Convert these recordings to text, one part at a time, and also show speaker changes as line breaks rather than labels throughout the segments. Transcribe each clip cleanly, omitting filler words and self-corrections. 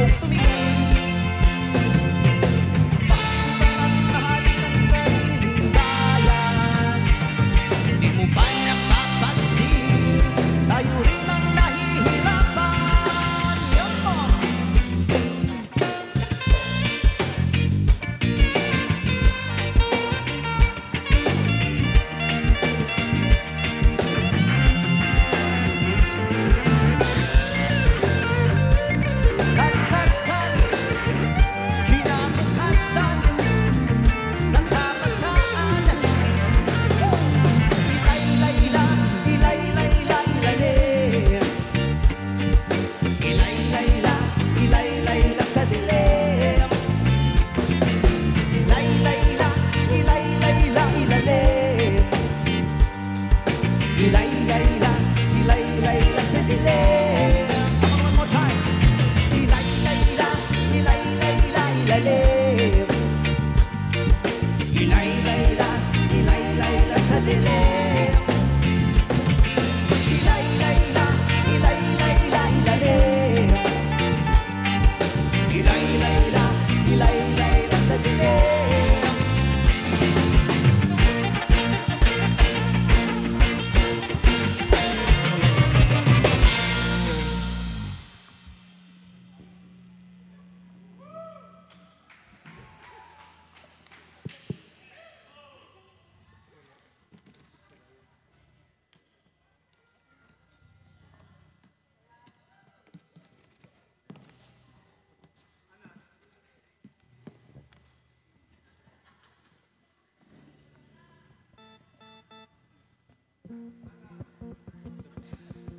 akong tumingin. Bakit mahalin ang sariling bayan? Di mo ba napapansin? Tayo rin ang nahihirapan. Yo! Kalikasan, kinabukasan ng kabataan. Ilay-layla, ilay-layla, ilalim. Ilay-layla, ilay-layla sa dilim. Ilay-layla, ilay-layla, ilalim. Ilay-layla, ilay-layla sa dilim. One more time. Ilay-layla, ilay-layla, ilalim. Ilay-layla, ilay-layla sa dilim. Ilay-layla, ilay-layla, ilalim. Ilay-layla, ilay-layla sa dilim.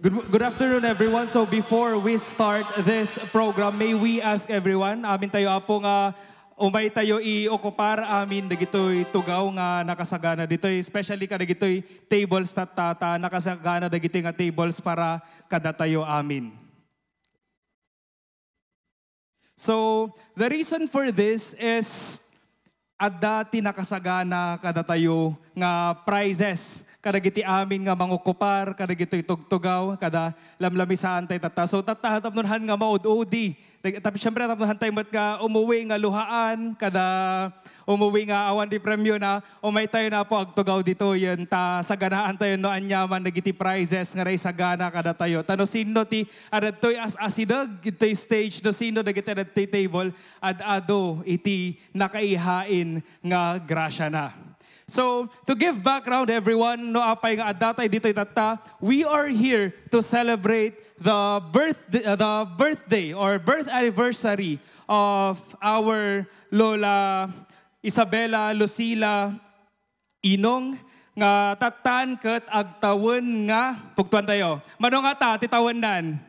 Good afternoon, everyone. So before we start this program, may we ask everyone, amin tayo apo nga umay tayo i-okupar amin dagitoy tugaw nga nakasagana ditoy, especially kada gitoy tables tata nakasagana dagitoy nga tables para kada tayo amin. So the reason for this is adda tinakasagana kada tayo nga prizes kada giti amin nga mangukupar, kada gito'y tugtugaw, kada lamlamisaan tayo tata. So tata tapnunhan nga maud-udi. Tapi syempre tapnunhan tayo mat nga umuwi nga luhaan, kada umuwi nga awan di premyo na umay tayo na po agtugaw dito yun. Ta saganaan tayo no anyaman na giti prizes nga ray sagana kada tayo. Tano sino ti adadtoy as asidag gito'y stage no sino na giti adadtoy table ad-ado iti nakaihain nga grasya na. So, to give background everyone, no apay nga adatay dito tata, we are here to celebrate the birthday or birth anniversary of our Lola Isabela Lucila Inong nga tatan ket agtawon nga pugtuan tayo. Mano nga ta titawanan?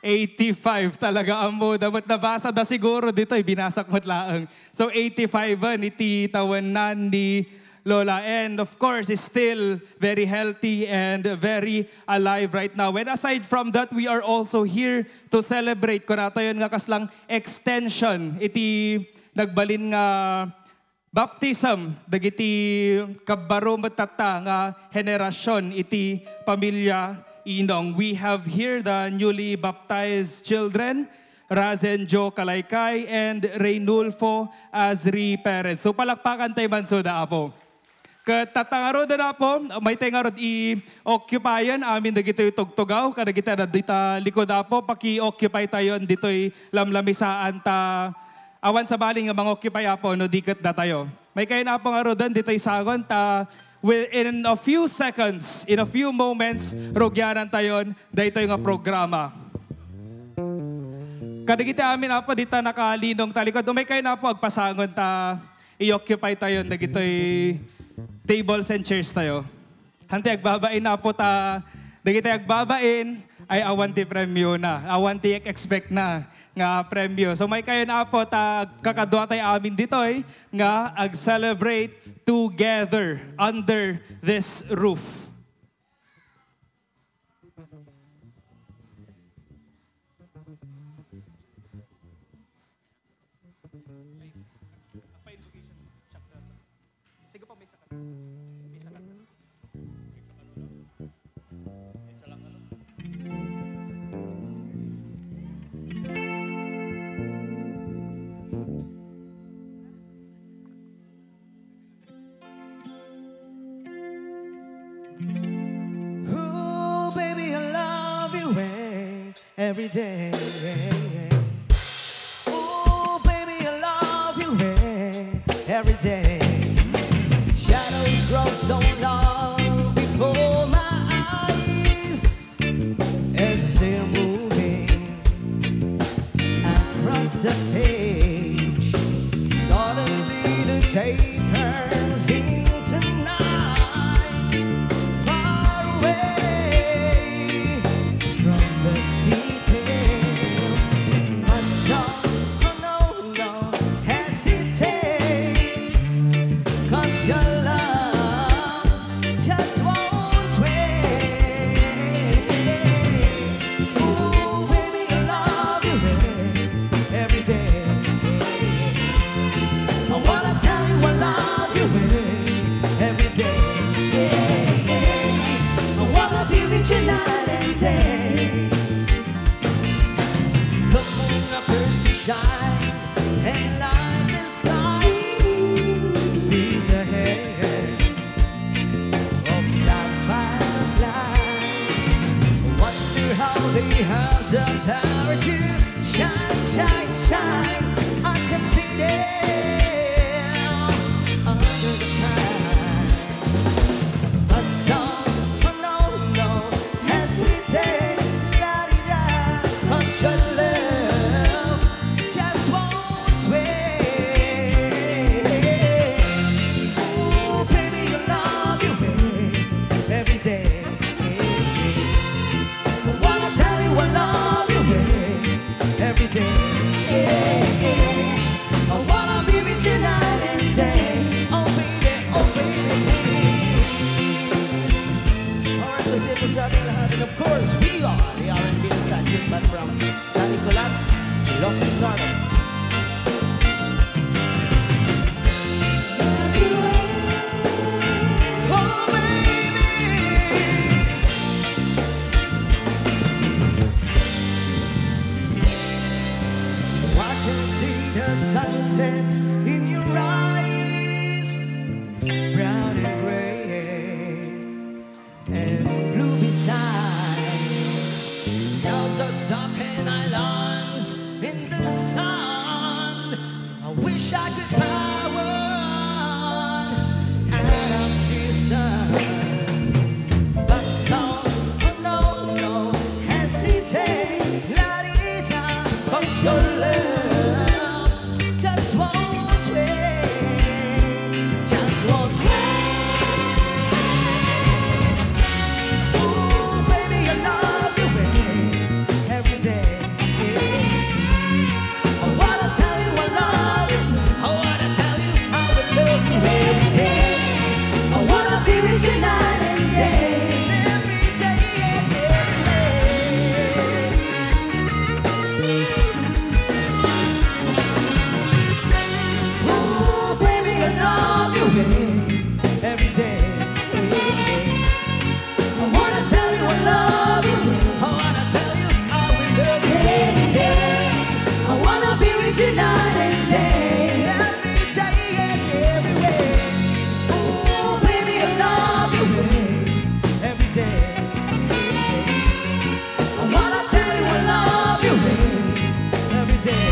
85 talaga amo. Dapat nabasa da siguro dito, binasak mo't laang. So 85 iti tawanan ni Lola. And of course, is still very healthy and very alive right now. And aside from that, we are also here to celebrate. Kung nato yun nga kaslang extension, iti nagbalin nga baptism, dagiti kabaro matata nga henerasyon, iti pamilya Inong. We have here the newly baptized children, Razen Jo Kalaykay and Reynulfo Azri Perez. So palakpakan tayo mansuda apo. Katatangaro na po, may tangarod i-occupayan amin na gito'y tugtugaw, kada kita na dita likod apo, paki-occupy tayo dito'y lamlamisaan ta awan sa baling nga mga occupy apo, no dikat na tayo. May kayo na po nga rodan dito'y sagon ta in a few seconds, in a few moments, rogyanan tayo dito nga programa. Kadagiti amin na po dito nakalinong talikod. Umay kayo na po agpasangon ta i-occupy tayo na gito'y tables and chairs tayo. Hante agbabain na po ta, dagiti agbabain ay awanti premyo na. Awanti expect na nga premyo. So may kayo na po ta kakadwa tayo amin dito'y nga ag-celebrate together under this roof. Sige po, may sakat. May sakat.
every day. Oh, baby, I love you every day. Shadows grow so long before my eyes, and they're moving across the page. Suddenly the day turns into night, far away from the city. But don't hesitate, 'cause your love just won't wait. Ooh, baby, I love you every day. I wanna tell you I love you every day. I wanna be with you night and day. The moon appears to shine and light the skies with the hair of sapphire flies. Wonder how they have the power to shine, shine, shine. I can see them under the sky. But no, hesitate, la-di-da, 'cause your love just won't wait. Ooh, baby, I love you every day. I wanna tell you I love you every day. I wanna be with you night and day. Oh baby, please. Alright, good day po sa ating lahat. And of course, we are the R&B Statue Band from San Nicolas, Ilocos Norte. Oh baby, I can see the sunset in your eyes, brown and gray and blue beside. Clouds are stuck in islands in the sun. I wish I could power on out of season. But no, hesitate, la-di-da, 'cause your love just won't wait, just won't wait. Ooh, baby, I love you every day. I wanna tell you I love you. I wanna tell you I will love you every day. I wanna be with you night and day. Every day, every day. Ooh, baby, I love you every day. I wanna tell you I love you. I wanna tell you I will love you every day. I wanna be with you night and day. Every day and every way. Ooh, baby, I love you every day. I wanna tell you I love you every day.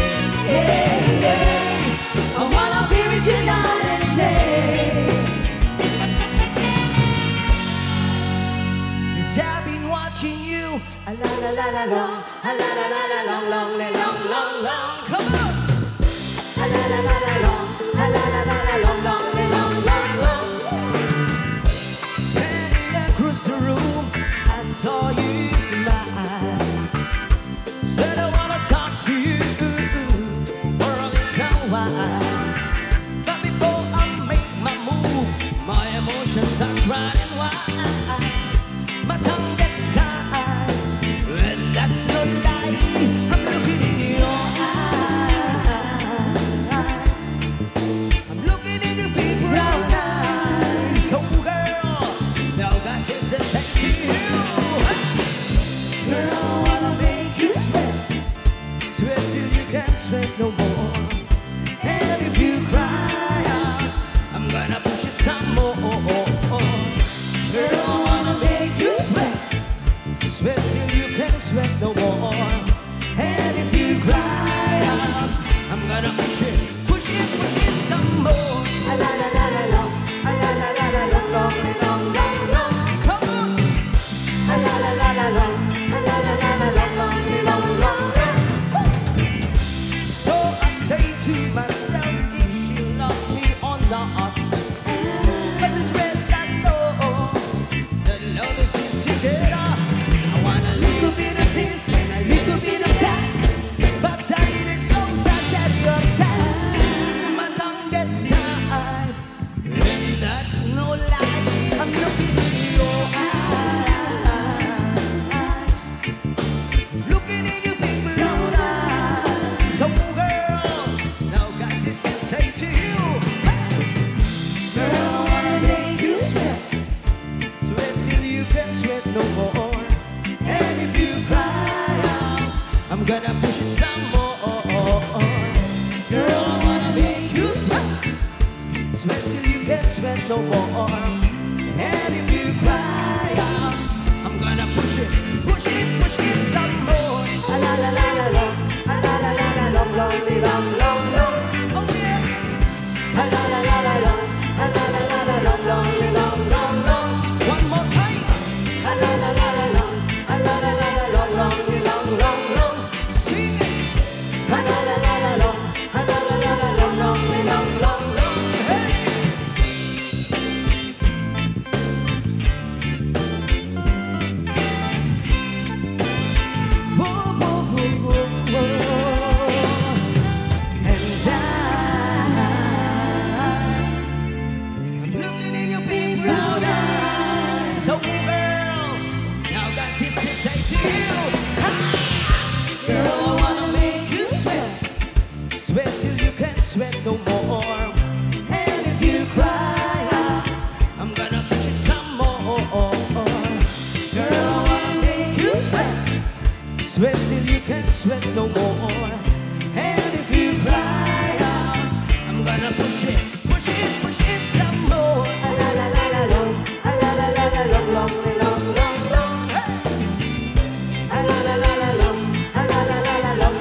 I wanna be with you night and day. 'Cause I've been watching you a la la la la long, a la la la la long, long, long, long, long. Come on! A la la la la long, a la la la la long, long, long, long, long. Standing across the room, I saw you smile. Said I wanna talk to you for a little while. But before I make my move, my emotion starts running wild. My tongue gets tied, and that's no lie. I'm looking in your eyes. I'm looking in your big brown eyes. Oh girl, now that is the thing to you. Girl, I wanna make you sweat, sweat till you can't sweat no more. And if you cry out, I'm gonna push it some more. Girl, I wanna make you sweat, sweat till you can't sweat no more.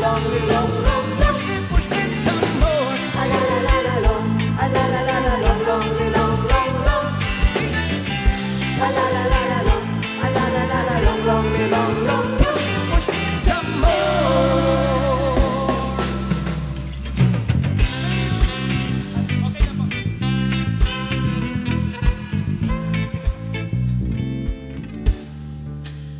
long, long, long. Push it some more. A la la la la long, a la la la la long, long, long, long, long. Sing it. A la la la la long, a la la la la long, long, long, long. Push it some more.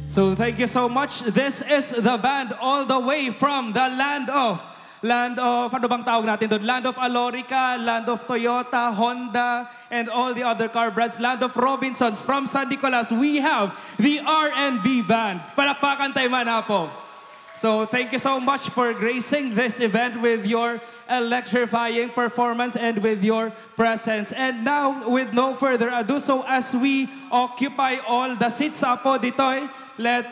So thank you so much. This is the band all the way from the land of, ano bang tawag natin doon? Land of Alorica, land of Toyota, Honda, and all the other car brands. Land of Robinsons. From San Nicolas, we have the R&B band. Palakpakan tayo man po. So thank you so much for gracing this event with your electrifying performance and with your presence. And now, with no further ado, so as we occupy all the seats po ditoy, let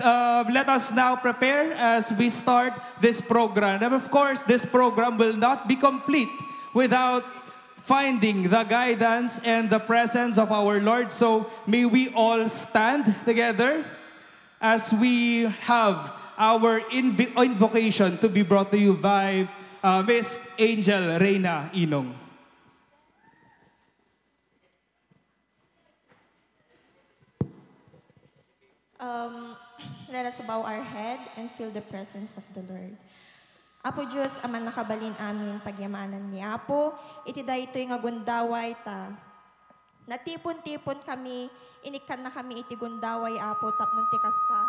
us now prepare as we start this program. And of course, this program will not be complete without finding the guidance and the presence of our Lord. So may we all stand together as we have our invocation to be brought to you by Miss Angel Reyna Inong.
Let us bow our head and feel the presence of the Lord. Apo Diyos, aman nakabalin amin pagyamanan ni Apo, iti daytoy nga gundaway ta. Natipon-tipon kami, inikan na kami iti gundaway Apo tapnon ti kasta.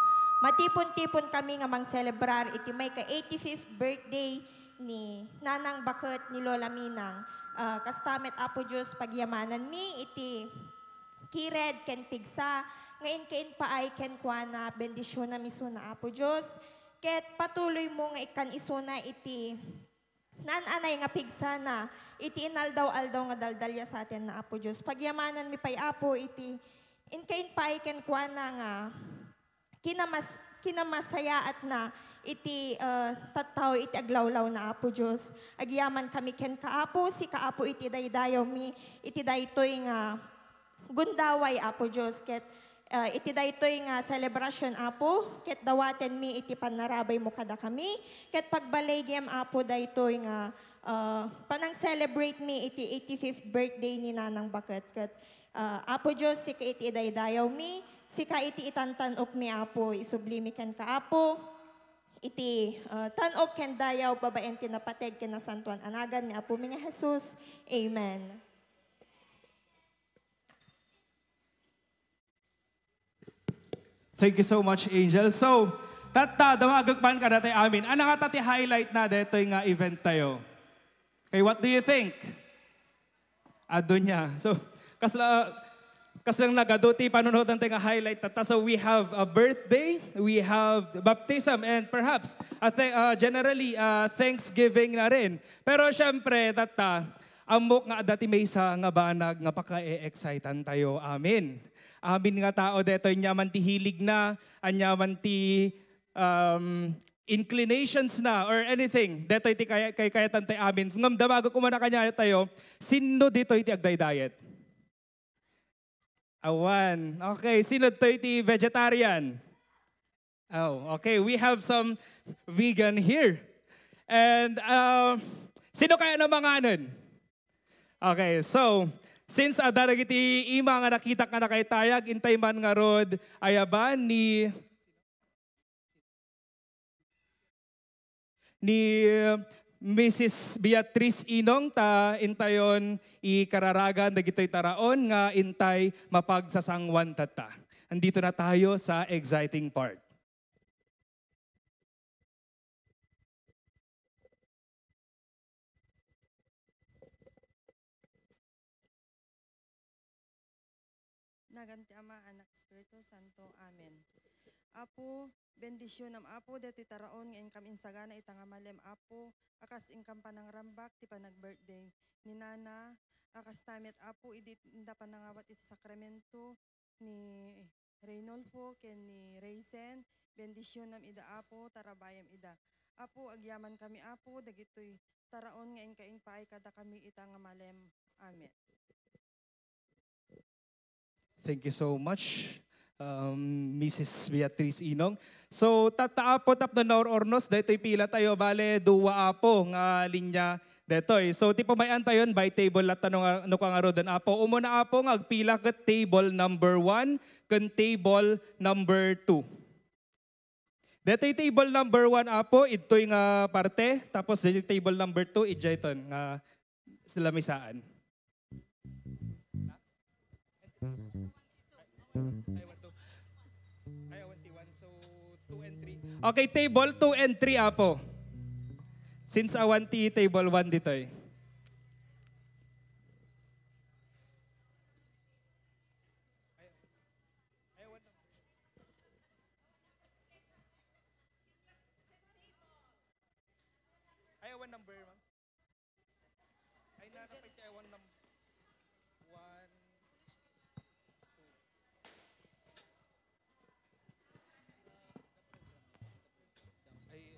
Matipon-tipon kami nga mang-celebrar iti may ka-85th birthday ni Nanang Bakit ni Lola Minang. Kastamet Apo Diyos pagyamanan mi iti kired ken pigsa. Ngayon kain pa ay ken kuana bendisyon na misuna Apo Diyos. Ket patuloy mo nga ikan isuna iti nananay nga pigsana. Iti inaldaw-aldaw nga daldalya sa atin na Apo Diyos. Pagyamanan mi pay Apo iti inkain pa ay ken kuana nga kinamasaya at na iti tattaw iti aglawlaw na Apo Diyos. Agyaman kami ken kaapo si kaapo iti daydayaw mi iti daytoy nga gundaway Apo Diyos. Ket iti daytoy nga celebration Apo, ket dawaten mi iti panarabay mo kada kami, ket pagbalaygyam Apo daytoy nga panang celebrate mi iti 85th birthday ni Nanang Bakit. Ket Apo Diyos, sika iti daydayaw mi, sika iti itantanok mi Apo, isublimi ken ka Apo, iti tanok ken dayaw babaen tinapateg ken nasantuan anagan ni Apo mi nga Jesus. Amen.
Thank you so much, Angel. So, damagagpan ka natin amin. Ano nga tati highlight na dito yung event tayo? Okay, what do you think? Doon niya. So, kaslang nagaduti panunotan tayo nga highlight tata. So, we have a birthday, we have baptism, and perhaps, generally, Thanksgiving na rin. Pero syempre, tata, amok nga dati may isa nga banag nga paka-e-excitan tayo. Amin. Amin nga tao dito, anyaman ti hilig na, anyaman ti inclinations na, or anything. Dito iti kaya tantay amin. Ngam damago kumana kanya tayo, sino dito iti agday diet? Awan. Okay, sino dito iti vegetarian? Oh, okay. We have some vegan here. And sino kaya na mga nun? Okay, so, since daragiti ima nga nakita ka na kay tayag, intay man nga rod, ayaban ni Mrs. Beatrice Inong ta intayon ikararagan dagitoy taraon nga intay mapagsasangwan tata. Andito na tayo sa exciting part.
Naganti Ama, Anak, Espiritu Santo. Amen. Apo, bendisyon am Apo, dati taraon ngayon kam insagana itang amalem Apo, akas ingkam panang rambak, ti panag-birthday. Ni Nana, akas tamet Apo, idit inda panangawat iti sakramento, ni Reynolfo, ken ni Raysen, bendisyon am ida Apo, tarabayam ida. Apo, agyaman kami Apo, dagitoy taraon ngayon kaing paay kada kami itang amalem. Amen.
Thank you so much. Mrs. Beatrice Inong. So tataapot up na ornos, dahito pila tayo, bale, duwa apo nga linya detoy. So tipo may antayon by table at tanong ano ka nga rodan apo. Umuna apo nga agpila ka table number 1 kan table number 2. Detoy table number 1 apo, ito'y nga parte, tapos detoy table number 2, idjayton nga sila misaan. Okay, table 2 and 3 apo. Since awanti table 1 dito eh. Ayawan number, ma'am. Ay, narapay tayo ayawan number. 1, 2. Ay,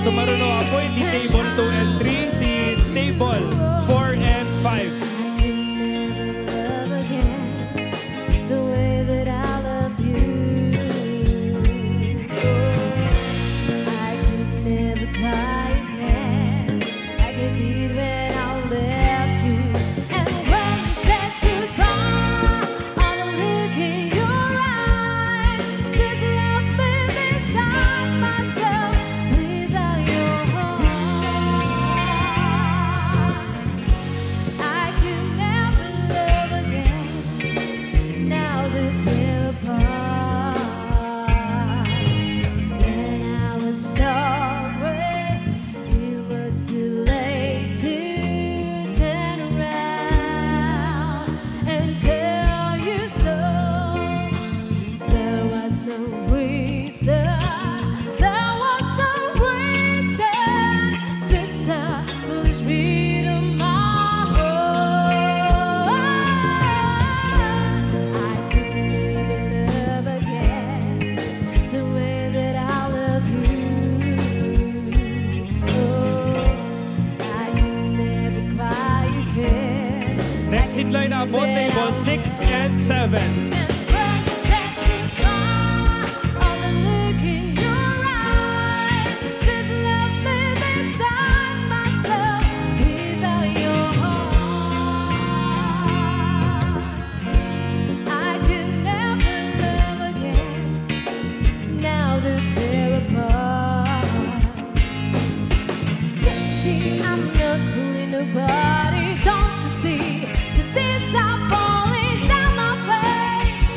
so maruno ako di table 2 and 3, di table 4 and 5. Next in line up, table 6 and 7.
Nobody, don't you see the tears are falling down my face?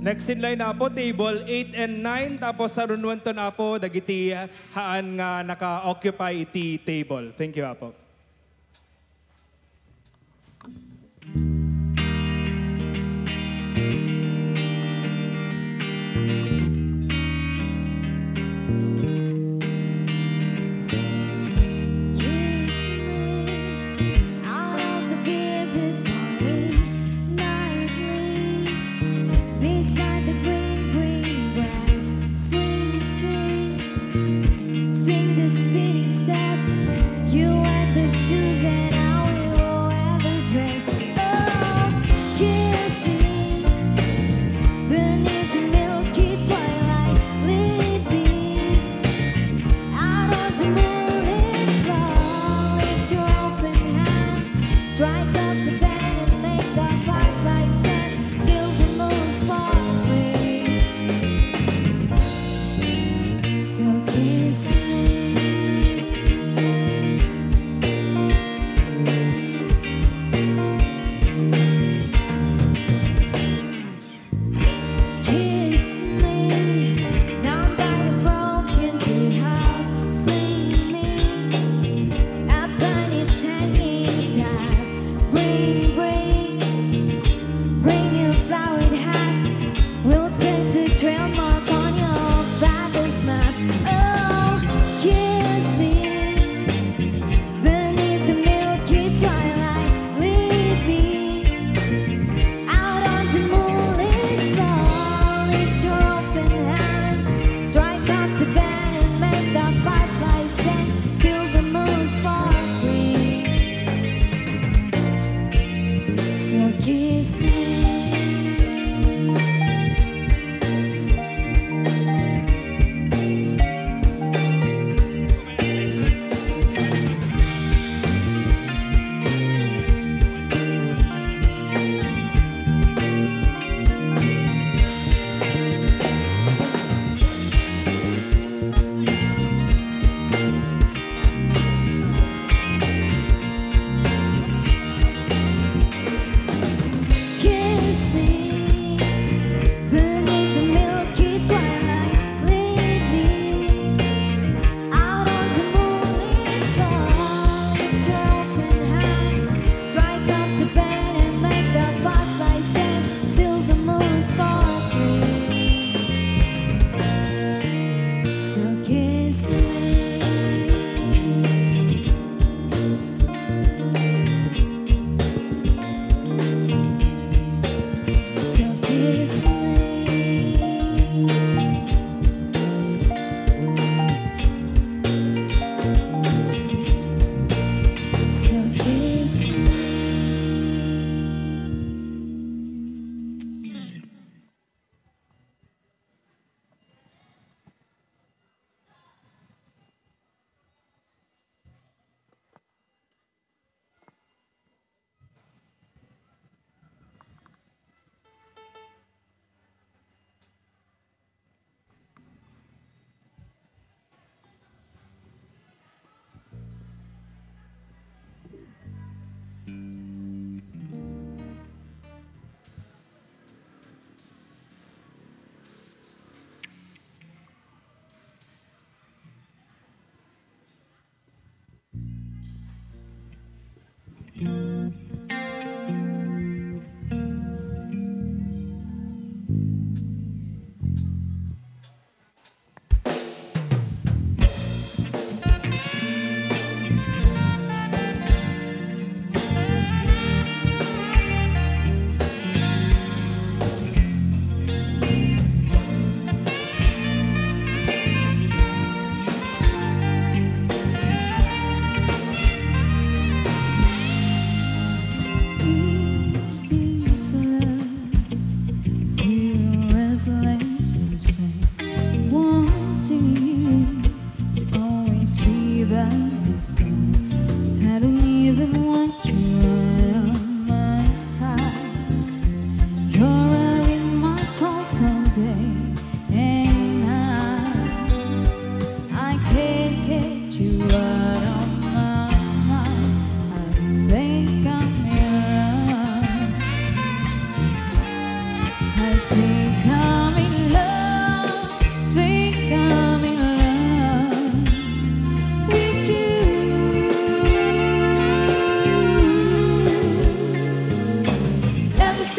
Next in line na po, table 8 and 9. Tapos sa runwan to na po, dagiti haan nga naka-occupy iti table. Thank you po.
Beside the green, green grass, swing, swing, swing the spinning step. You at the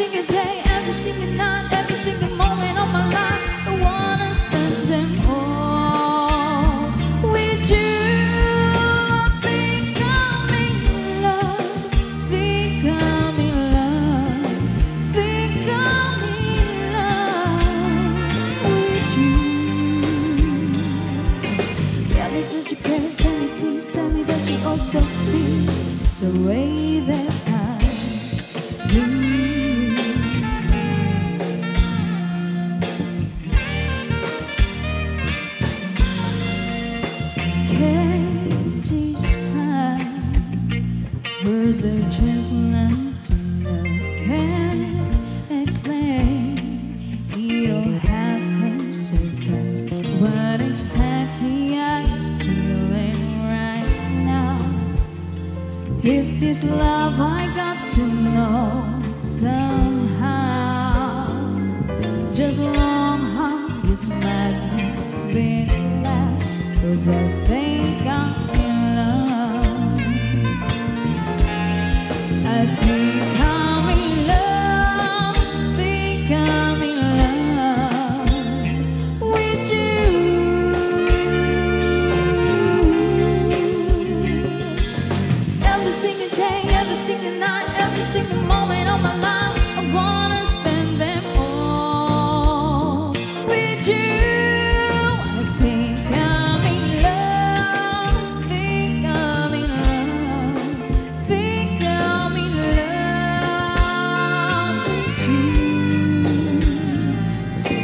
single day, every single night, every single moment of my life, I wanna spend them all with you. Think I'm in love, think I'm in love, think I'm in love with you. Tell me that you care, tell me please, tell me that you also feel the way that I do. Can't describe, words are just not enough. Can't explain, it all happens so fast. What exactly I feeling right now? If this love I got to know somehow, just long how this madness to be last, 'cause I think I'm in love. I think I'm in love, think I'm in love with you. Every single day, every single night, every single moment of my life, I wanna spend them all with you. I think I'm in love, think I'm in love, think I'm in love with you. So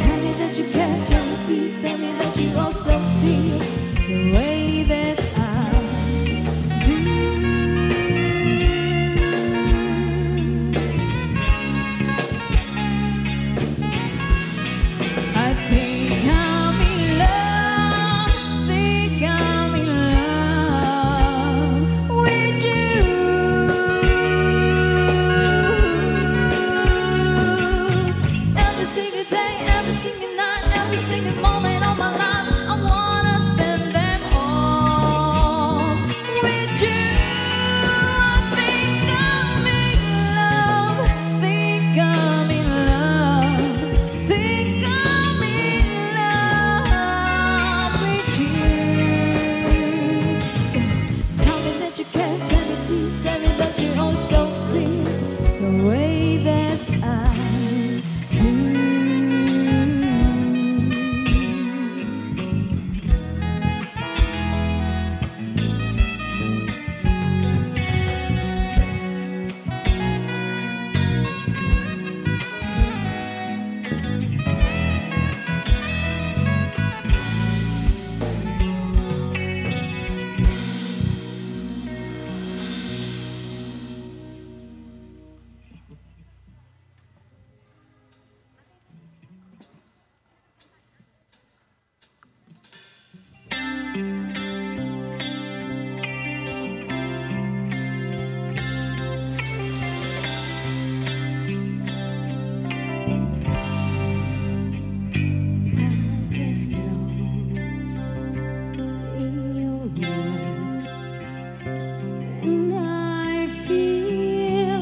tell me that you care, tell me please, tell me that you also feel the way that I do. I think I'm in love, think I'm in love with you. Every single day, every single night, every single moment of my life, I wanna spend them all with you. I think I'm in love, think I'm in love, think I'm in love with you. So tell me that you care, tell me please, tell me that you also feel the way that I do. And I feel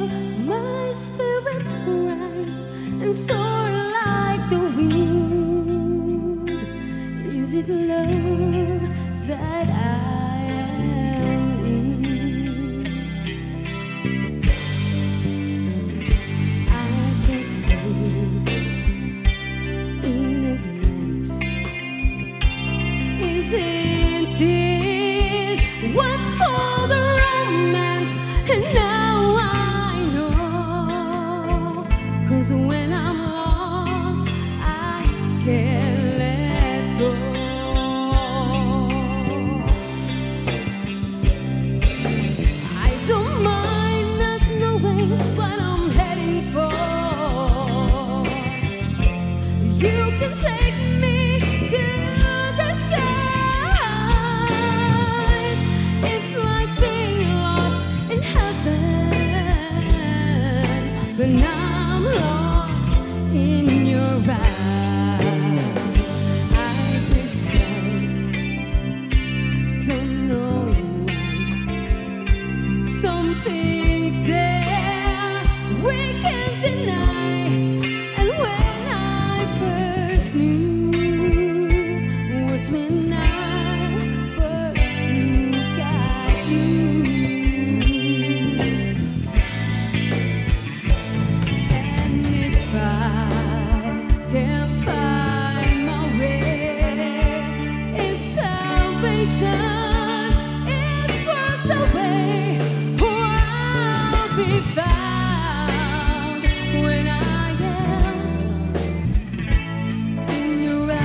my spirits rise and soar like the wind. Is it love that I am in? I get hope in your glance. Isn't this what's called a romance? And now I know, 'cause when I'm lost, I can't let go. I don't mind not knowing what I'm heading for. You can take me to the skies. It's like being lost in heaven, but now I'm lost in your eyes. I just don't know why. Some things there we can deny. And when I first knew was when I first looked at you. And if I can find my way, if salvation is words away, I'll be found when I am lost in your eyes.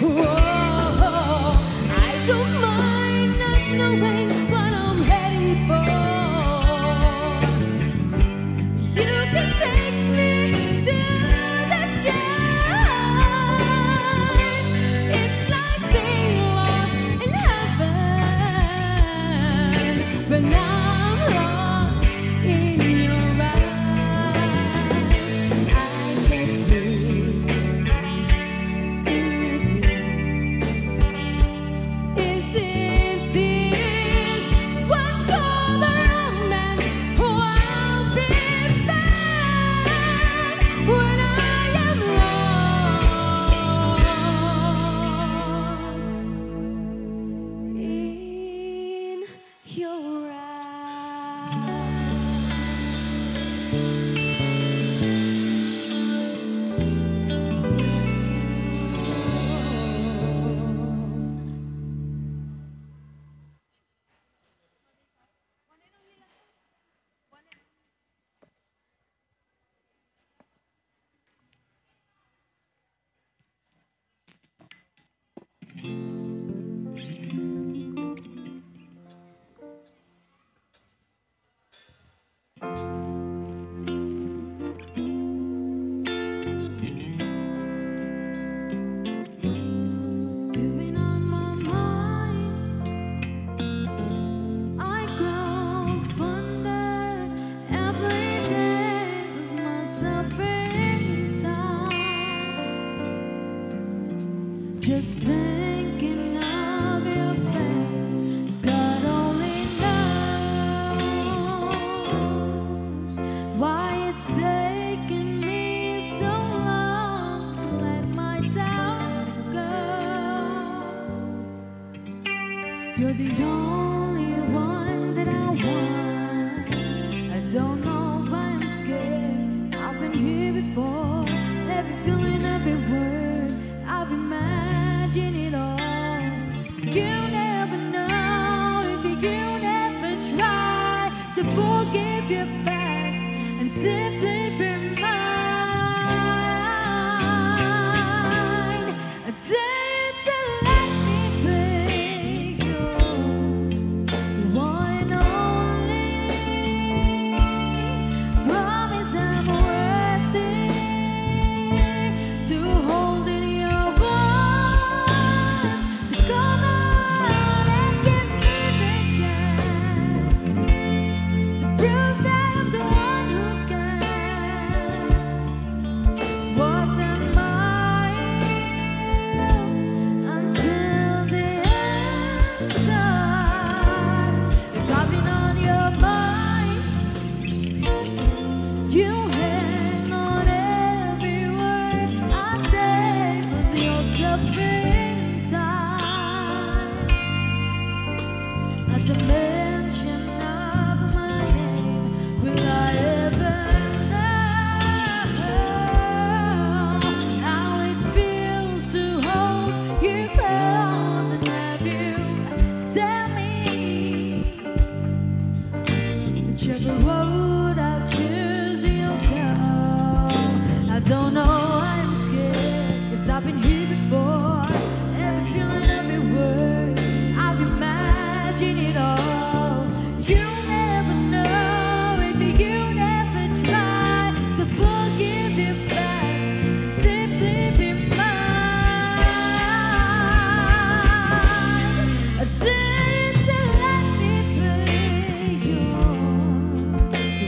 Oh, I don't mind not knowing what I'm heading for. You can take me to the skies. It's like being lost in heaven, but now I'm lost in your eyes. I get Is it this what's called a romance? I'll be found when I am lost in your eyes. You've been on my mind. I grow fonder every day. Lose myself in time. Just thinking of your face. God only knows why it's taken me so long to let my doubts go. You're the only one that I want. I don't know why I'm scared. I've been here before. Every feeling, every word, I've imagined it all. You never know if you never try to forgive your past and simply be mine. I dare you to let me be the one and only. Promise I'm worthy to hold in your arms. So come on and give me the chance to prove that I'm the one who can. What am I until the end starts? If I've been on your mind, you hang on every word I say, 'cause you're suffering time. At the mention of my name, will I ever know how it feels to hold you close and have you tell me whichever road I choose, you'll go. I don't know, I'm scared, 'cause I've been here before. Every feeling, every word, I've imagined it all. You never know if you never try to forgive your past and simply be mine. I dare you to let me be yours.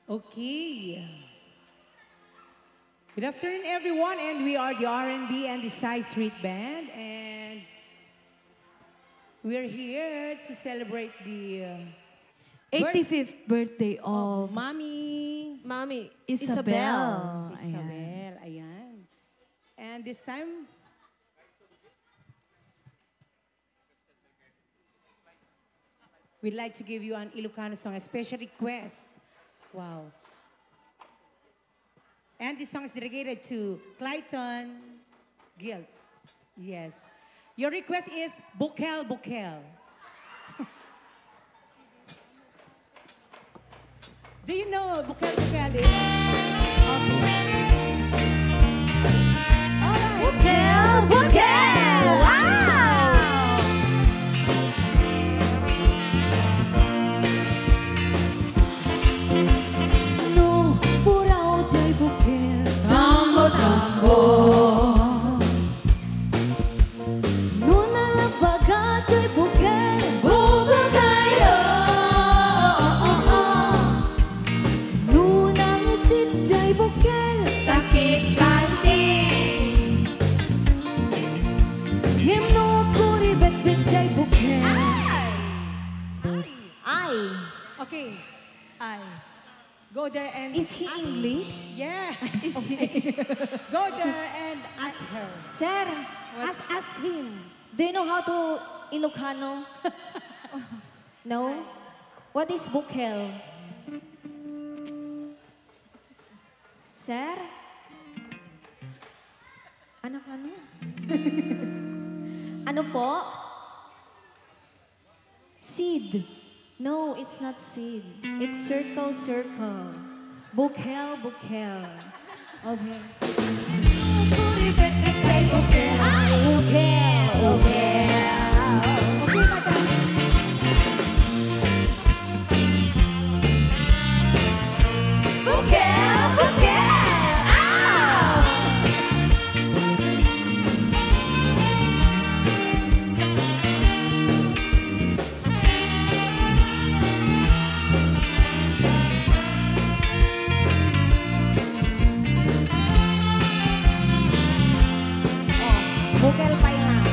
Okay. Good afternoon, everyone, and we are the R&B and the Side Street Band, and we're here to celebrate the
85th birthday of
Mommy
Mommy
Isabel.
Isabel. Ayan.
Ayan. And this time, we'd like to give you an Ilocano song, a special request. Wow. And this song is dedicated to Clayton Guild. Yes. Your request is Bukel Bukel. Do you know Bukel Bukel is?
Bukel, bukel! Wow! No, puraw jay bukel. Tambo, tambo. No, nalabaga jay bukel. Bukel kayo. No, nangisit jay bukel. Takip kanti. Ngem no puri bet-bet jay bukel. Ay.
Okay. I go there and
Is he English?
yeah. Go there and ask her.
Sir,
Ask him.
do you know how to Ilocano? No? What is bukel? Sir? Anak ano? Ano po? Seed. No, it's not seed. It's circle, circle. Bukel, bukel. Okay. Bukel, bukel. Okay, madam. Bukel, bukel. Ow! Bukel pa yan.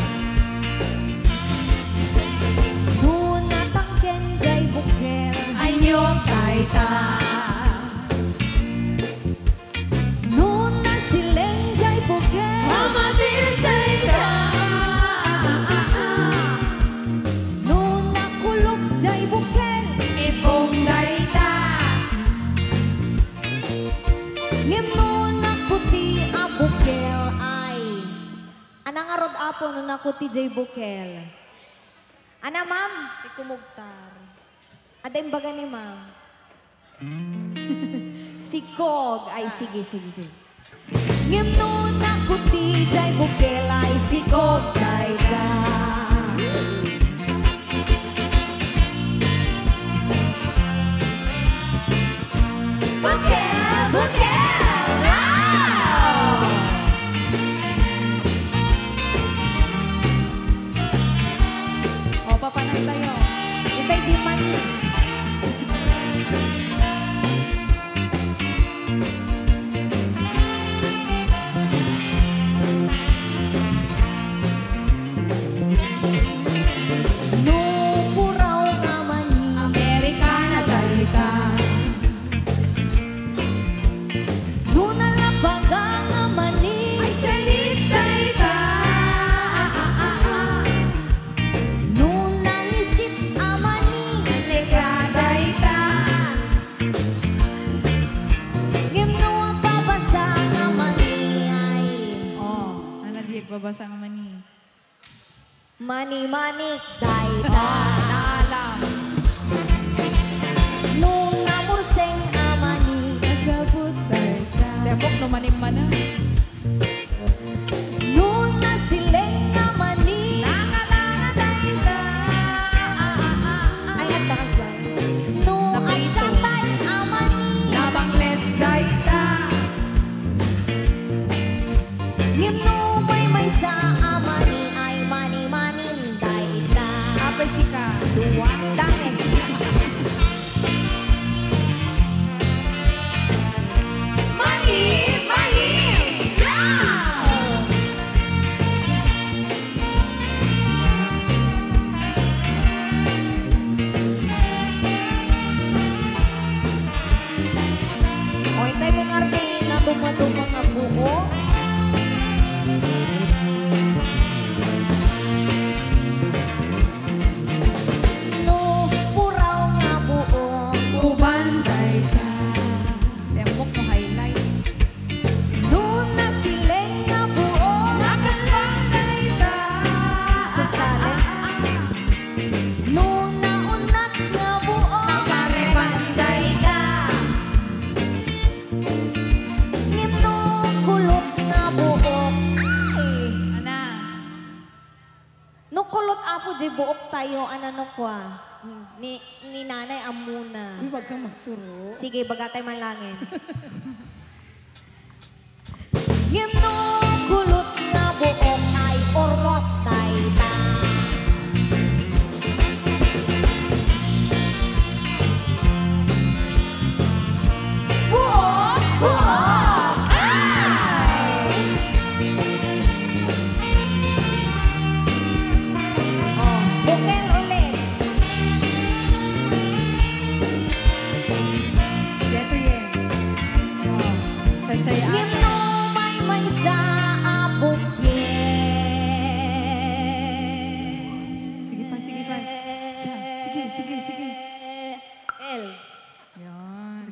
Nunatang kenjay bukel. Anyong kaita. Nuna silenjay bukel. Amatis kaita. Nuna kulog jay bukel. Ipong daita. Ngem nuna puti a bukel ay. Anang arod apo nung nakuti jay bukel. Ana ma'am, ikumugtar. Aday baga ni ma'am. Si Kog. Ay, sige, sige, sige. Ngem nung nakuti jay bukel ay si Kog kay ka. Bukel, bukel! Wow! O, papanay tayo. Itay, Jiman. No, puraw nga mani. Amerikana dalita. No, nalabaga nga mani. Ay, Chinese dalita. No, nangisit amani. Negra dalita. Ngem no, ang babasa nga mani ay.
Oh, ano di babasa nga man ni?
Mani-manik daita.
Naalam.
Nung namurseng amani. Nagabot daita.
Depok no maning-mana.
Nung nasileng amani.
Nakalana daita.
Ay, at nakasay. Nung ang katay amani.
Nabangles daita.
Ngim no may sa amani. Ay mani-manin daita.
Apay sika.
Duwang dangin. di buok tayo, ano kwa. Ni nanay amuna.
Uy, wag kang magturo.
Sige, bagatay man langin. Ngimno kulot nga buok ay ormot sayta. Buok! Buok! Ay! Oh, bukel ulit.
Geto yan. Oh, say
Ngimno may sa abukye.
Sige pa, sige pa. Sige.
El.
Yan.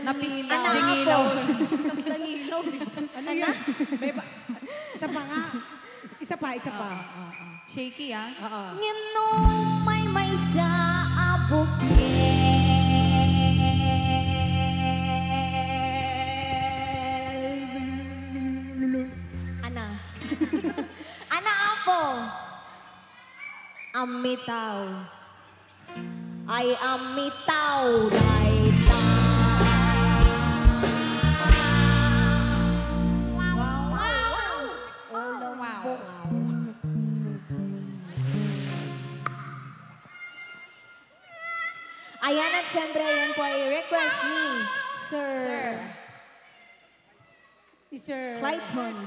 Napistaw.
Jingilaw.
Kasangilaw.
Ano yan? May ba? Isa pa nga. Isa pa.
Shaky, ah.
Oo.
Ngimno may sa abukye. Ana. Ana apo. Amitaw. Ay amitaw daita. Wow. Ayan at syempre, yan po ay request ni Sir
Sir
Clayton.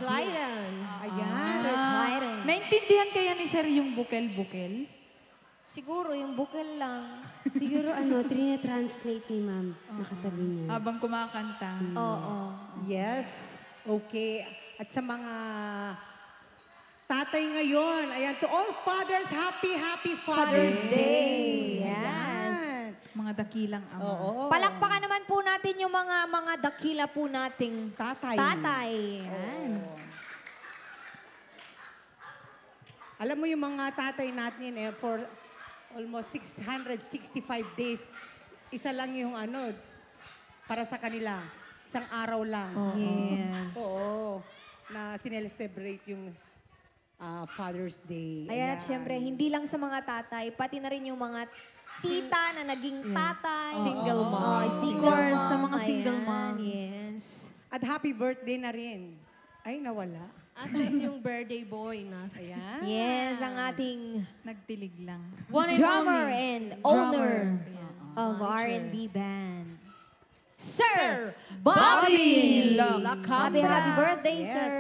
Ayan.
Sir Clayton.
Naintindihan kaya ni Sir yung bukel-bukel?
Siguro yung bukel lang.
Siguro translate ni ma'am. Nakatabi niya.
Habang kumakanta.
Oo.
Yes. Okay. At sa mga tatay ngayon, ayan, to all fathers, happy Father's Day.
Yes.
Ayan.
Mga dakilang ama.
Oo.
Palakpakan naman po natin yung mga dakila po nating
Tatay.
Yan.
Alam mo yung mga tatay natin for almost 665 days, isa lang yung para sa kanila. Isang araw lang.
Yes.
Oo. Na sinelebrate yung Father's Day.
Ayan at syempre, hindi lang sa mga tatay, pati na rin yung mga tita na naging tatay.
Single mom.
Oh, single
Of course,
mom.
sa mga single
Ayan,
moms.
Yes.
At happy birthday na rin. Ay, nawala.
Asan yung birthday boy na?
Ayan.
Yes, ang ating
Nagtilig lang.
drummer and owner of
Manager.
R&B band. Sir Bobby
Lacambra.
Happy birthday,
Yes.
sir.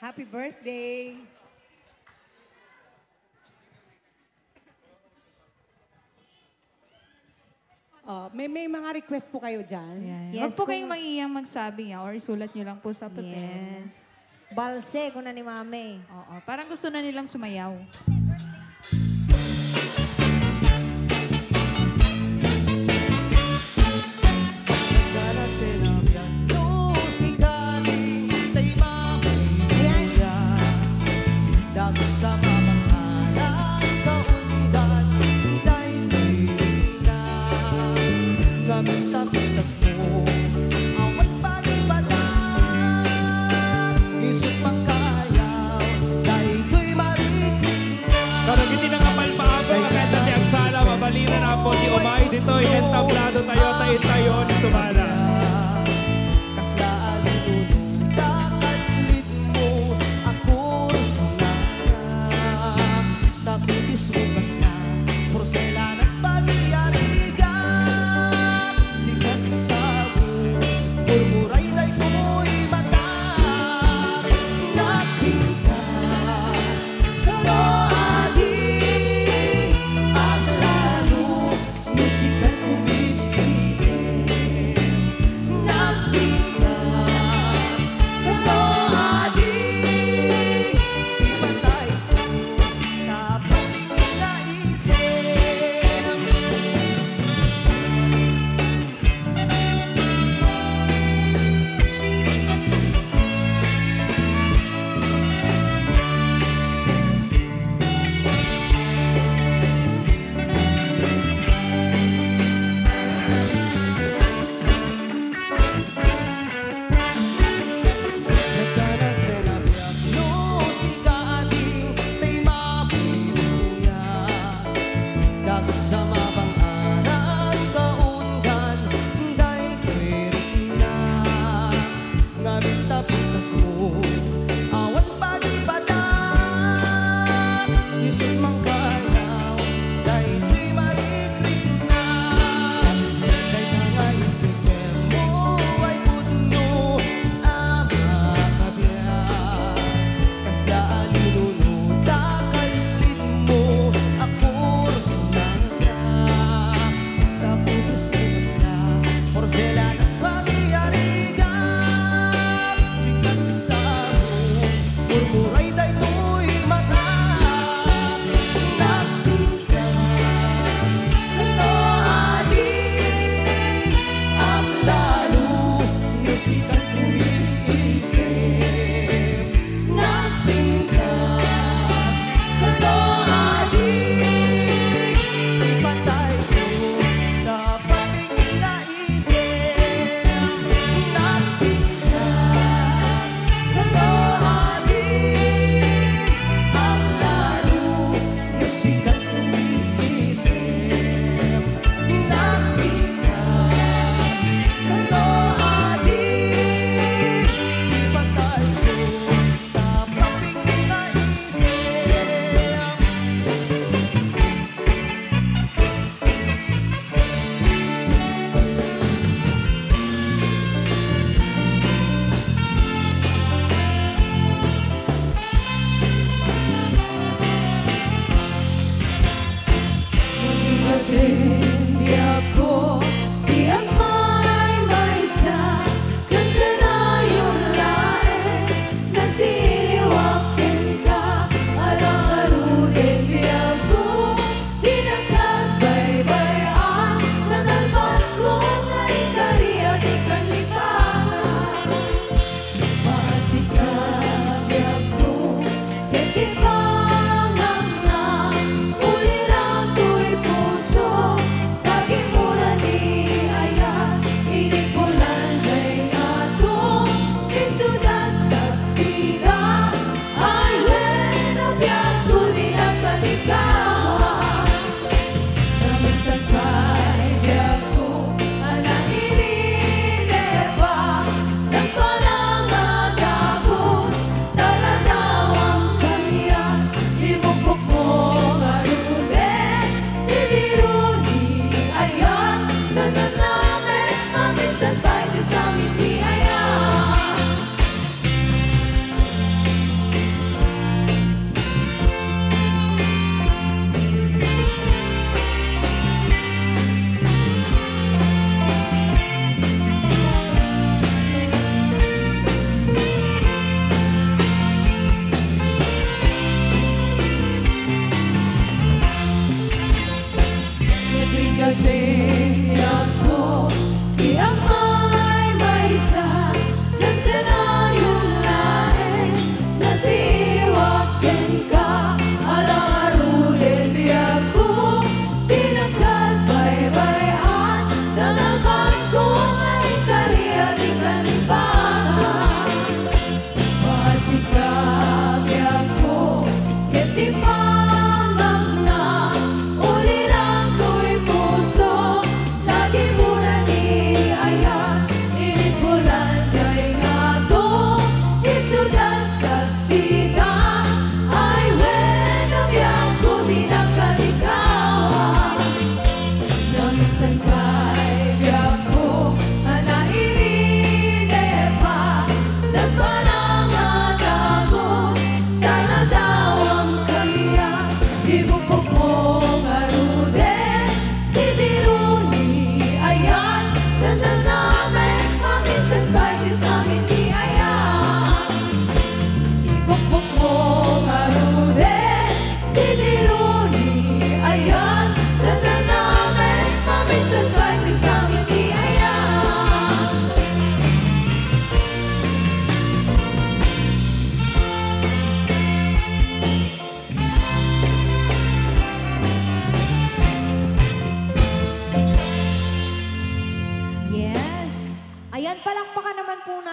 Happy birthday. May mga request po kayo dyan.
Yes,
Huwag po
kung-
kayong mangiyang magsabi or isulat nyo lang po sa papel.
Yes. Balse ko na ni Mame.
Oo, parang gusto na nilang sumayaw.
Karagiti ng kapal pa ako, kaganda ni Agsala, mabalina na po di umay dito'y entablado tayo, tayo ni Sumala.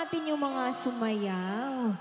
natin yung mga sumayaw.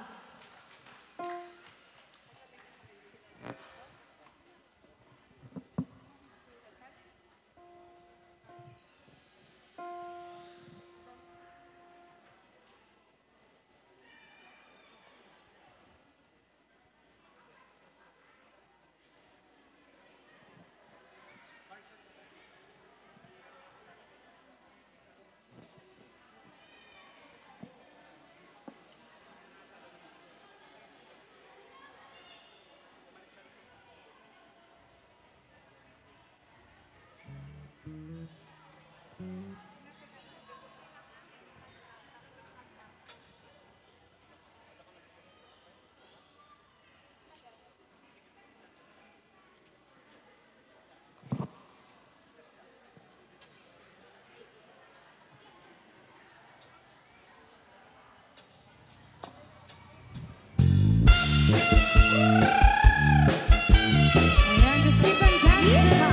Ayan, just keep on dancing.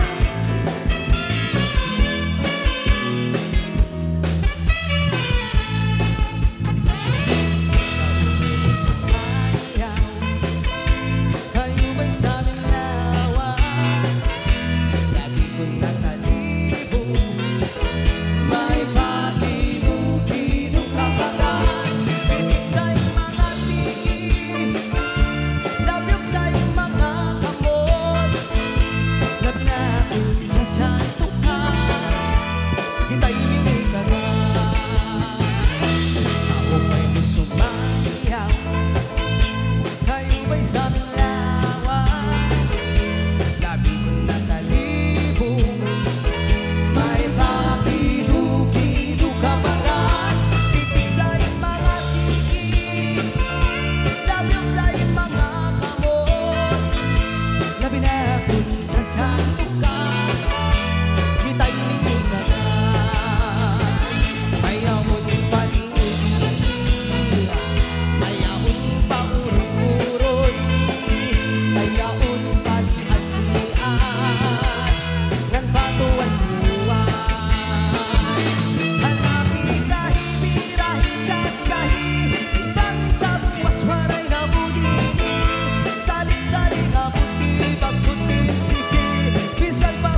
Kayo ba'y sa aming lawas? Lagi ko nakalibong may pakinukinog kapagan. Pitik sa iyong mga singin, labyog sa iyong mga kamot. Labi na akong tiyatyanto ka, hintay mingi ka na. Ako ba'y sumayaw? Kayo ba'y sa aming lawas? Labi kong nakalibong may pakinukinog kapagan. Pitik sa iyong mga singin, labyog sa iyong mga kamot. Labi na akong tiyatyanto ka, hintay mingi ka na. Ayaw mo't palinigin, ayaw mo't paurong-uroy, ayaw mo't palihat-lian, ngan patuan buwan. Hanapi kahi, birahi, tiyatyahi, ibang sa buwas waray na budini, salit-salit na puti, pagputin sige, bisan pa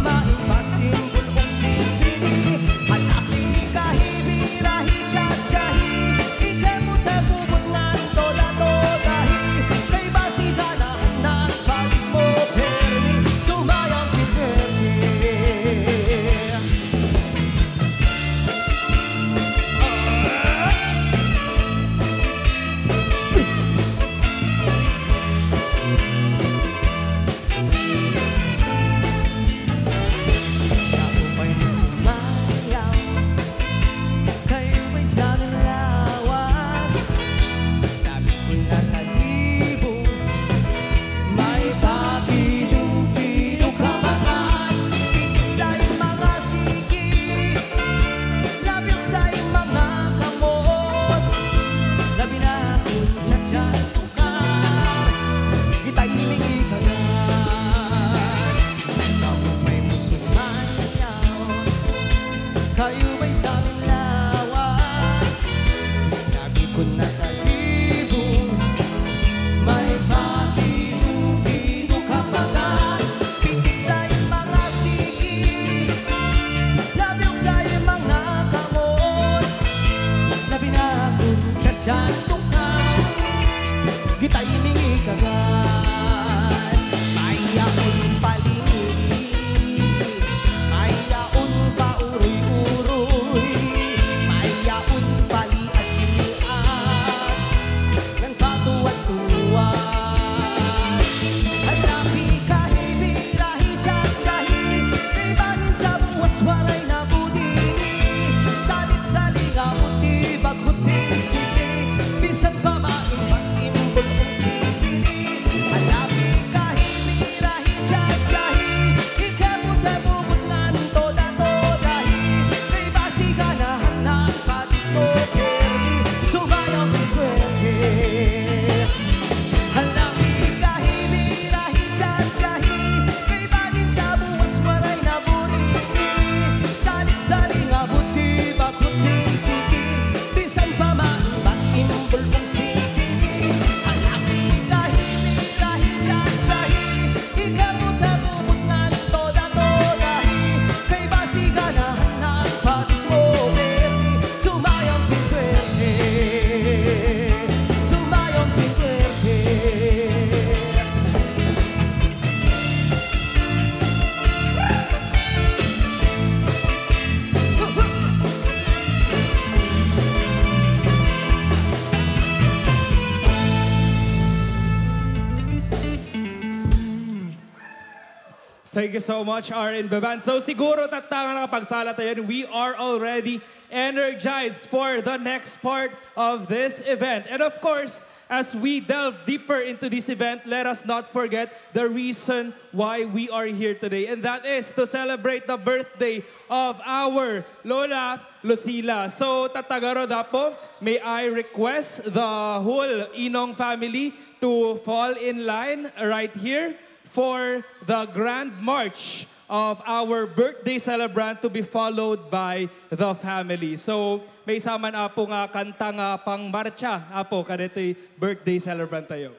Thank you so much, RN Beban. So siguro tatanga nakapagsala tayo. We are already energized for the next part of this event. And of course, as we delve deeper into this event, let us not forget the reason why we are here today. And that is to celebrate the birthday of our Lola Lucila. So tatagaro dapo, may I request the whole Inong family to fall in line right here for the grand march of our birthday celebrant to be followed by the family. So, may saman apo nga kanta nga pang marcha apo kadeto'y birthday celebrant tayo.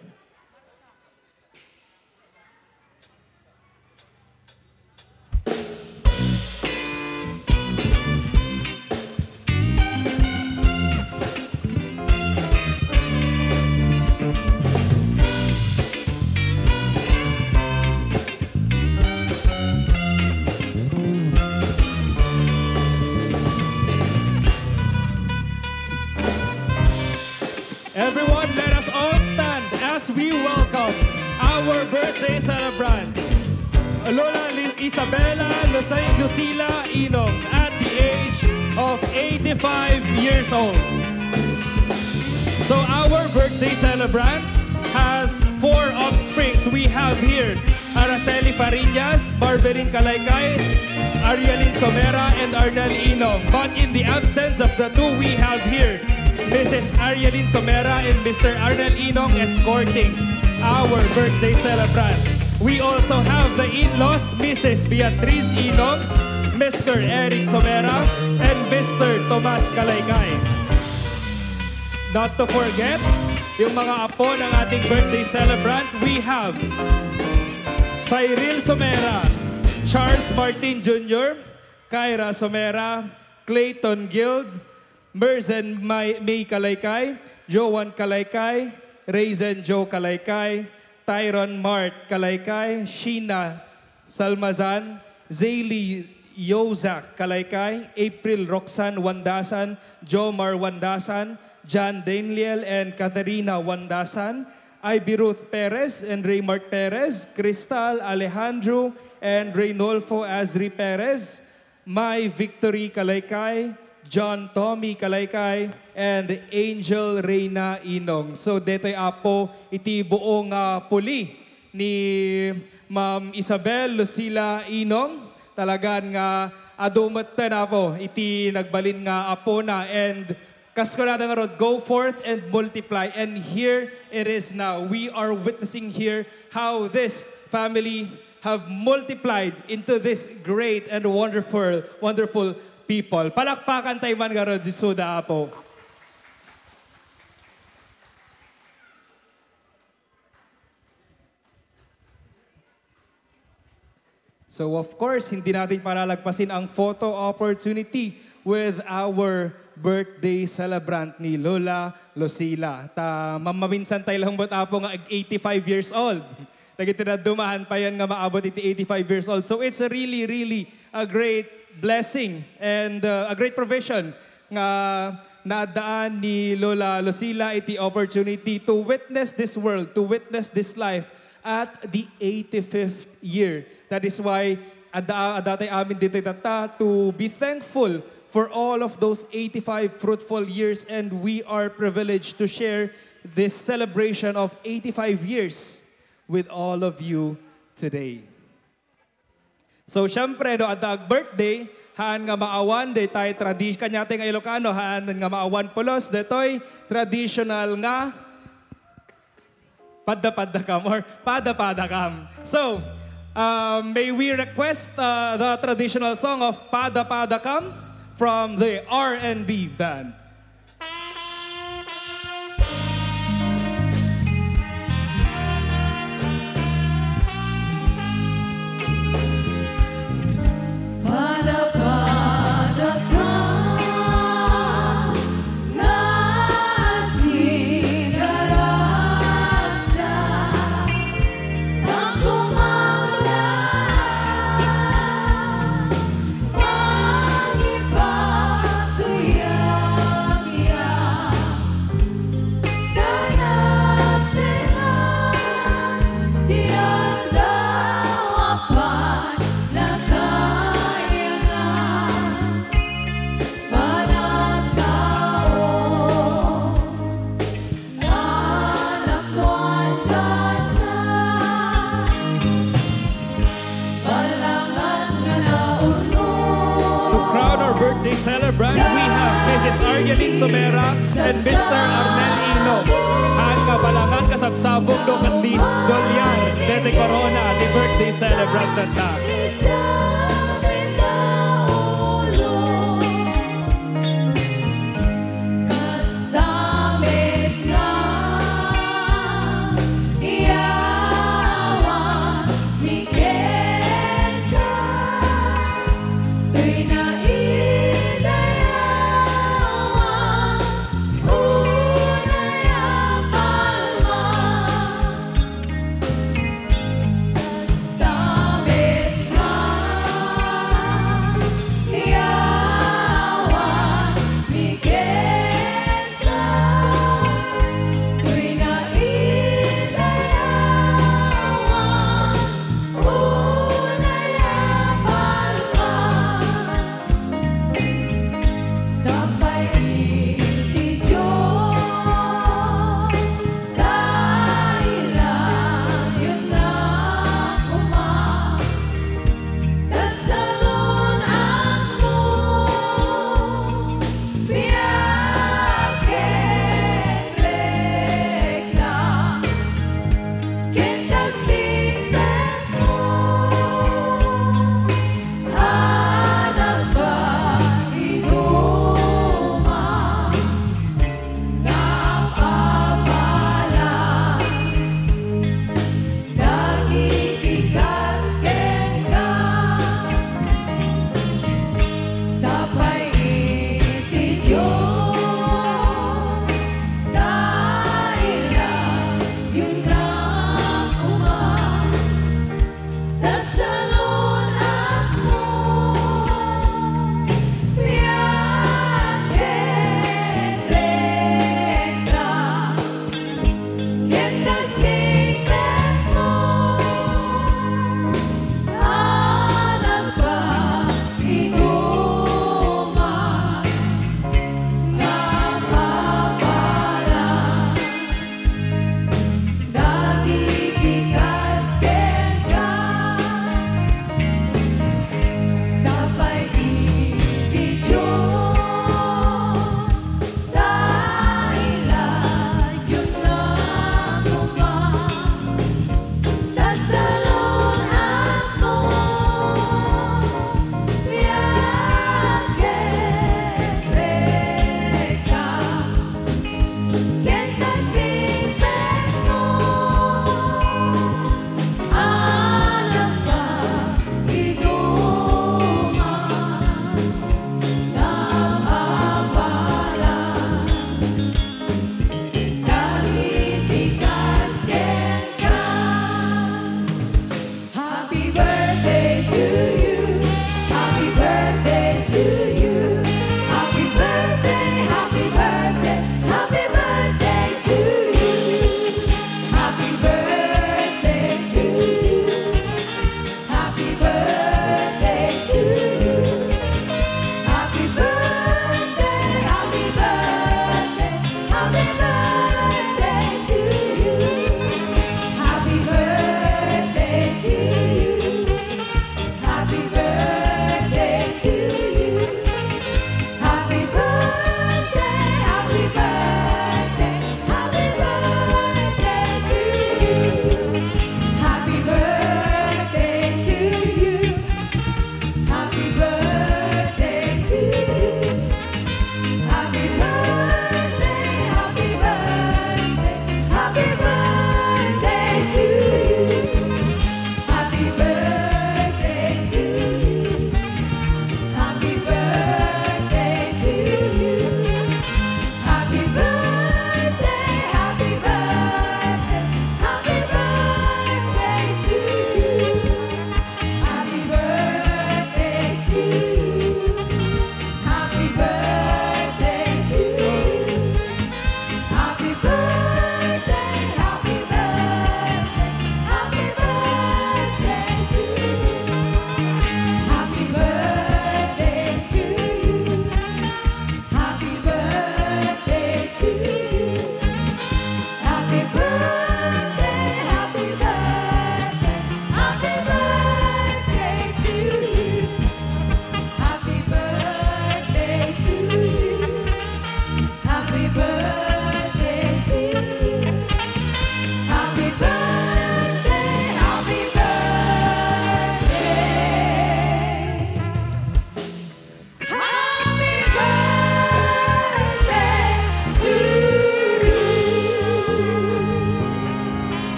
Everyone, let us all stand as we welcome our birthday celebrant, Lola Isabela Lucila Inong, at the age of 85 years old. So our birthday celebrant has 4 offsprings. We have here Araceli Fariñas, Barbelin Kalaykay, Arielin Somera, and Arnel Inong. But in the absence of the 2, we have here Mrs. Arielin Somera and Mr. Arnel Inong escorting our birthday celebrant. We also have the in-laws, Mrs. Beatriz Inong, Mr. Eric Somera, and Mr. Tomas Kalaykay. Not to forget, yung mga apo ng ating birthday celebrant, we have Cyril Somera, Charles Martin Jr., Kyra Somera, Clayton Guild, Merzen May Kalaykay, Joan Kalaykay, Raizen Joe Kalaykay, Tyron Mart Kalaykay, Sheena Salmazan, Zaylee Yozak Kalaykay, April Roxanne Wandasan, Jomar Wandasan, John Daniel and Catharina Wandasan, Ivy Ruth Perez and Raymart Perez, Crystal Alejandro and Reynolfo Azri Perez, Mai Victory Kalaykay, John Tommy Kalaykay, and Angel Reyna Inong. So, deto'y apo, iti buong puli ni Ma'am Isabel Lucila Inong. Talagan nga adumat na po, iti nagbalin nga apo na. And kaskulada nga rod, go forth and multiply. And here it is now. We are witnessing here how this family have multiplied into this great and wonderful people. Palakpakan tayo man garod si Suda Apo. So of course, hindi natin palalagpasin ang photo opportunity with our birthday celebrant ni Lola Lucila. Mamaminsan tayo lang ba't apo nga 85 years old. Nagitinadumahan pa yan nga maabot iti 85 years old. So it's a really a great blessing and a great provision nga nadaan ni Lola Lucila iti opportunity to witness this world, to witness this life at the 85th year. That is why adatay amin dito tata to be thankful for all of those 85 fruitful years, and we are privileged to share this celebration of 85 years with all of you today. So, syempre, no, adag birthday, haan nga maawan, day tayo tradition, kanyate nga Ilocano, haan nga maawan pulos, detoy traditional nga padda-paddakam or pada-padakam. So, may we request the traditional song of Pada-Padakam from the R&B band.
Pangipatuya
birthday celebrant, we have Mrs. Argeline Somera and Mr. Arnel Ino. At kabalangan kasabsabog do kandi Dolyan Dete Corona, the birthday celebrant na.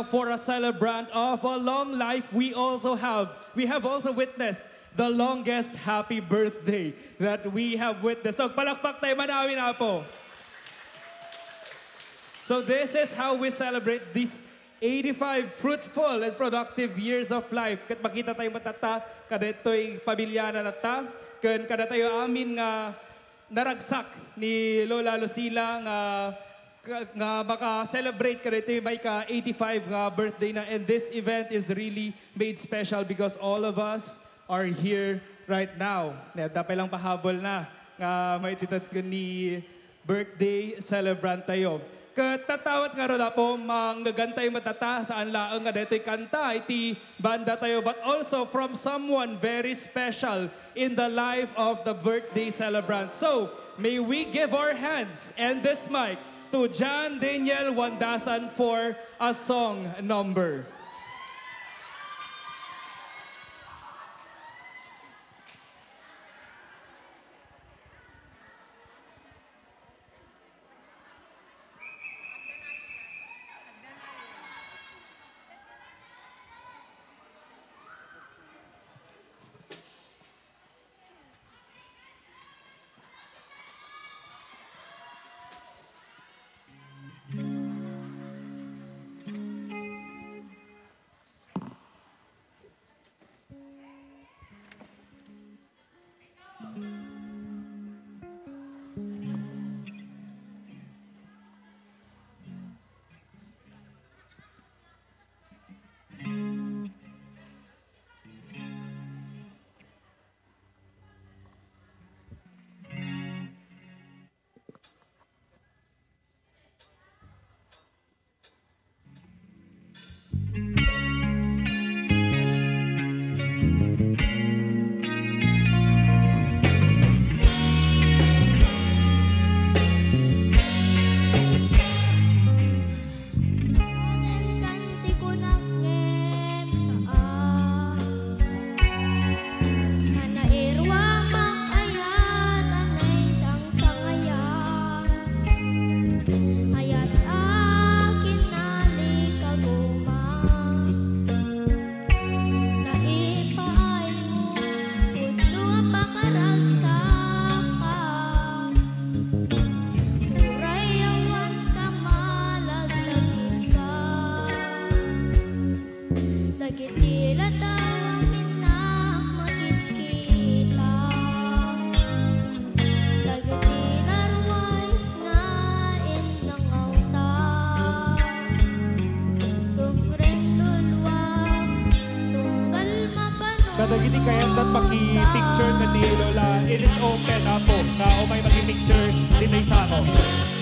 for a celebrant of a long life, we have also witnessed the longest happy birthday that we have witnessed. So palakpak tayo manawin na po. So this is how we celebrate these 85 fruitful and productive years of life. Kat makita tayo matata, kada ito'y pamilya na tata, kada tayo amin nga naragsak ni Lola Lucila nga maka-celebrate kada ito'y may ka-85 nga birthday na. And this event is really made special because all of us are here right now. Dapat lang pahabol na nga may titad ko ni birthday celebrant tayo. Katatawat nga ron po, manggagantay matata saan laang nga dito'y kanta, iti banda tayo, but also from someone very special in the life of the birthday celebrant. So, may we give our hands and this mic to John Daniel Wandasan for a song number. Kadagiti kayan dat maki-picture na ni Lola. It is open na po na umay maki-picture din sa ako.